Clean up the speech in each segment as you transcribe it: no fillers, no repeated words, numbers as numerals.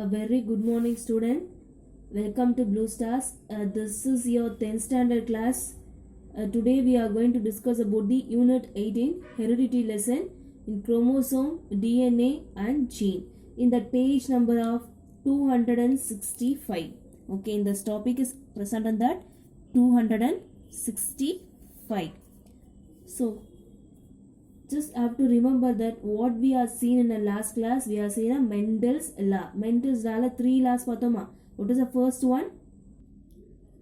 A very good morning, student. Welcome to Blue Stars. This is your 10th standard class. Today we are going to discuss about the Unit 18 Heredity lesson in chromosome, DNA and gene in the page number of 265. Okay, in this topic is present on that 265. So, just have to remember that what we are seen in the last class, we are seeing a Mendel's law. Mendel's law, three laws patoma. What is the first one?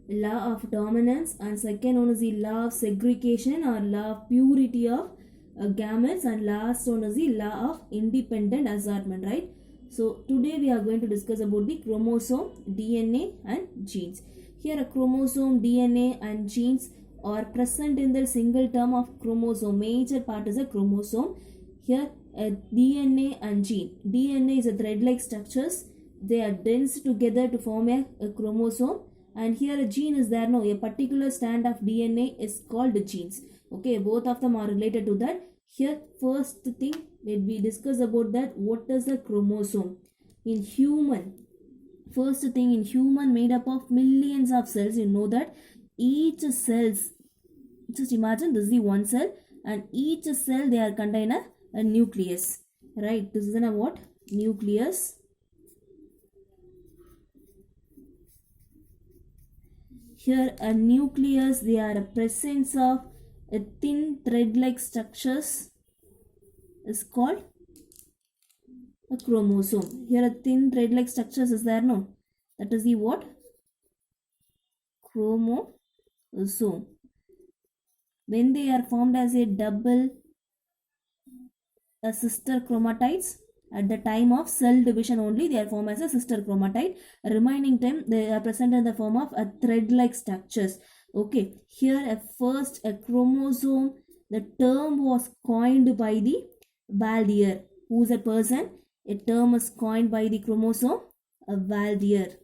Law of dominance, and second one is the law of segregation or law of purity of gametes, and last one is the law of independent assortment, right? So today we are going to discuss about the chromosome, DNA and genes. Here a chromosome, DNA and genes are present in the single term of chromosome. Major part is a chromosome. Here DNA and gene. DNA is a thread-like structures. They are dense together to form a chromosome. And here a gene is there. No, a particular strand of DNA is called genes. Okay, both of them are related to that. Here first thing, when we discuss about that, what is a chromosome in human? First thing, in human made up of millions of cells. You know that each cells, just imagine this is the one cell, and each cell they are contain a nucleus, right? This is a what? Nucleus. Here a nucleus, they are a presence of a thin thread-like structures is called a chromosome. Here a thin thread-like structures is there, no? That is the what? Chromosome. When they are formed as a double sister chromatides, at the time of cell division only they are formed as a sister chromatide. Remaining time they are present in the form of a thread-like structures. Okay, here a chromosome, the term was coined by the Valdier. Who is a person? A term is coined by the chromosome, a Valdier.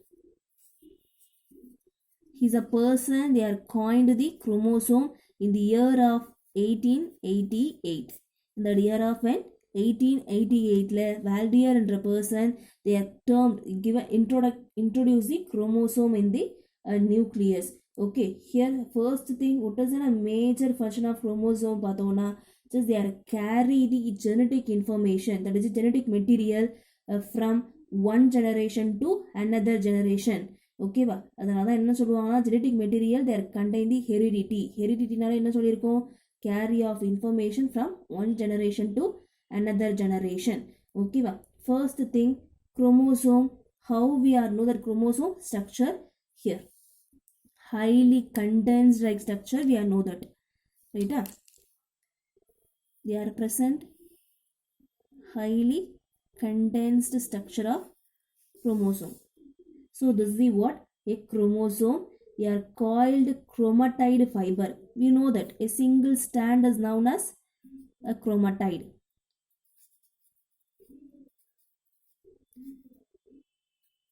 He is a person, they are coined the chromosome in the year of 1888. In the year of when? 1888, Valdier என்ற person, they are termed, introduce the chromosome in the nucleus. Okay, here first thing, what is a major function of chromosome பார்த்தோம்னா, just they are carry the genetic information, that is genetic material from one generation to another generation. ஓகேவா, அதனால தான் என்ன சொல்லுவாங்கன்னா genetic material they are contain the heredityனால என்ன சொல்லியிருக்கோம், carry of information from one generation to another generation. Okay, first thing, chromosome, how we are know that chromosome structure here, highly condensed like structure, we are know that, right? They are present highly condensed structure of chromosome. So this is the what? A chromosome. They are called chromatide fiber. We know that a single strand is known as a chromatide.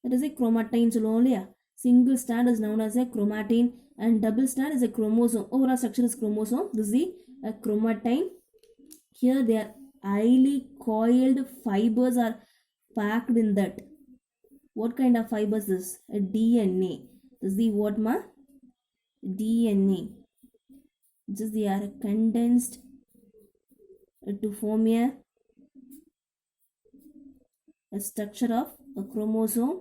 That is a chromatin. Single strand is known as a chromatin and double strand is a chromosome. Overall structure is chromosome. This is a chromatin. Here they are highly coiled fibers are packed in that. What kind of fibers is a DNA? This is the what ma? DNA. Just they are condensed to form a structure of a chromosome,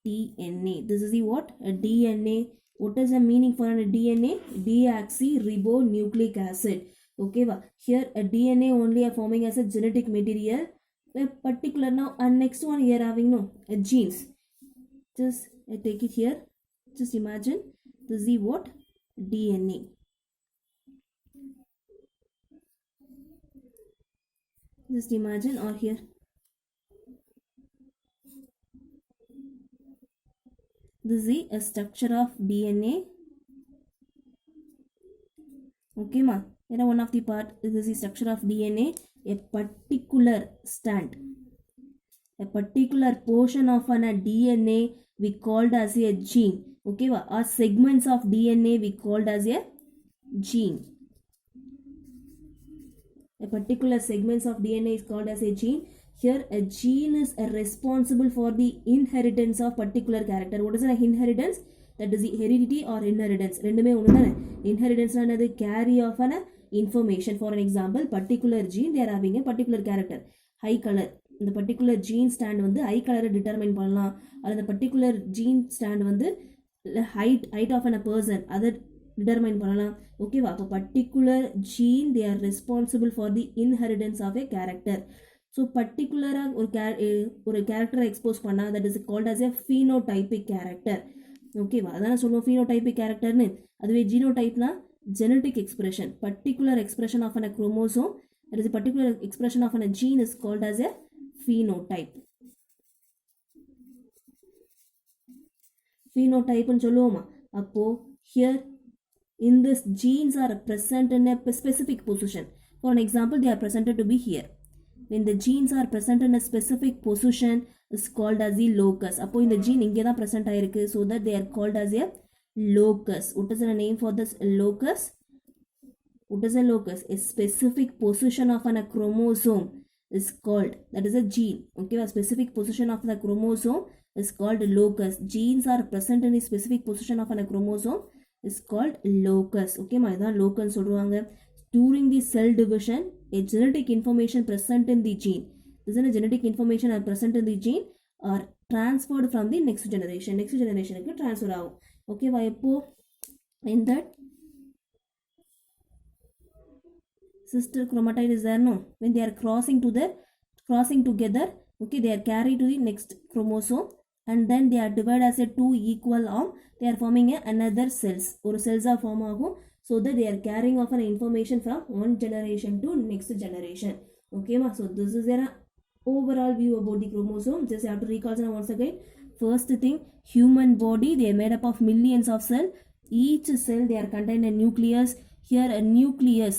DNA. This is the what? A DNA. What is the meaning for a DNA? Deoxyribonucleic acid. Okay, here a DNA only are forming as a genetic material. A particular now, and next one here having no a genes. Just I take it here. Just imagine this is the what? DNA. Just imagine, or here this is a structure of DNA. Okay, ma. Here one of the part, this is the structure of DNA. A particular strand, a particular portion of a DNA we called as a gene. Okay, or segments of DNA we called as a gene. A particular segments of DNA is called as a gene. here a gene is responsible for the inheritance of particular character. What is an inheritance? That is the heredity or inheritance. ரெண்டுமே ஒன்று தானே. Inheritance என்னது? Carry of an information. For an example, particular gene they are having a particular character. Eye color. இந்த particular gene stand வந்து eye color determine பண்ணலாம். அல்லது particular gene stand வந்து height of a person அதை determine பண்ணலாம். ஓகேவா? அப்போ particular gene they are responsible for the inheritance of a character. So பர்டிகுலராக ஒரு கேரக்டரை எக்ஸ்போஸ் பண்ணால் that is called as a phenotypic character. ஓகேவா? அதான் சொல்லுவோம் ஃபீனோடைபிக் கேரக்டர்னு. அதுவே ஜீனோடைப்னா genetic expression, particular expression of a chromosome, that is a particular expression of a gene is called as a phenotype. Phenotype ன்னு சொல்லுவோமா? அப்போ here in this genes are present in a specific position. For an example, they are presented to be here. When the genes are present in a specific position is called as the locus. அப்போ இந்த gene இங்கே தான் present ஆயிருக்கு, so that they are called as a locus. What is the name for this locus? What is a locus? A specific position of a chromosome is called, that is a gene. Okay, a specific position of the chromosome is called locus. Genes are present in a specific position of a chromosome is called locus. Okay, இதான் locus சொல்லுவாங்க. During the cell division, a genetic information present in the gene. This is a genetic information are present in the gene are transferred from the next generation. Next generation க்கு transfer ஆகும். Okay, எப்போ? In that sister chromatide is there, no? When they are crossing together, okay, they are carried to the next chromosome and then they are divided as a two equal arm. They are forming another cells. ஒரு cells are form ஆகும். So that they are carrying off an information from one generation to next generation. Okay, ma? So this is an overall view about the chromosome. Just have to recall once again. First thing, human body, they are made up of millions of cells. Each cell, they are contained a nucleus. Here a nucleus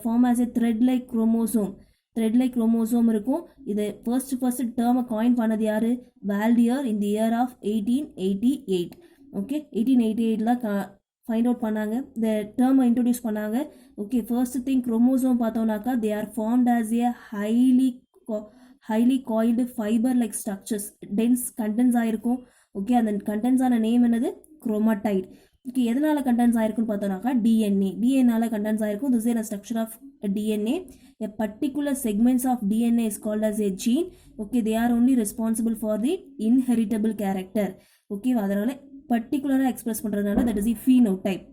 form as a thread-like chromosome. Thread-like chromosome இருக்கும். இதை first term coin பண்ணது யாரு? Valdier in the year of 1888. Okay, 1888 find out பண்ணாங்க. The term introduce பண்ணாங்க. Okay, first thing chromosome பார்த்தோம்னாக்கா they are formed as a highly coiled fiber like structures. dense contents ஆயிருக்கும். Okay, அந்த contents ஆன name என்னது? chromatide. Okay, எதனால contents ஆயிருக்குன்னு பார்த்தோம்னாக்கா DNA contents ஆயிருக்கும். This is a structure of DNA. A particular segments of DNA is called as a gene. Okay, they are only responsible for the inheritable character. Okay, அதனால பர்டிகுலராக express பண்ணுறதுனால that is the phenotype.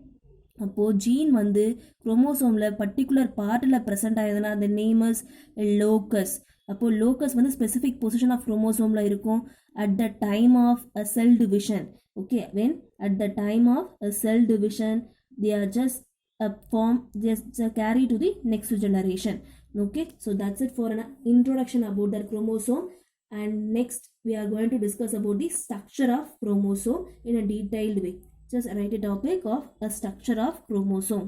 அப்போது gene வந்து குரோமோசோமில் particular பார்ட்டில் present ஆகுதுன்னா அந்த name is locus. அப்போது லோக்கஸ் வந்து ஸ்பெசிஃபிக் பொசிஷன் ஆஃப் குரோமோசோமில் இருக்கும் at the time of a cell division. Okay, when at the time of a cell division they are just carry to the next generation. Okay, so that's it for an introduction about the chromosome. And next we are going to discuss about the structure of chromosome in a detailed way. Just write a topic of a structure of chromosome.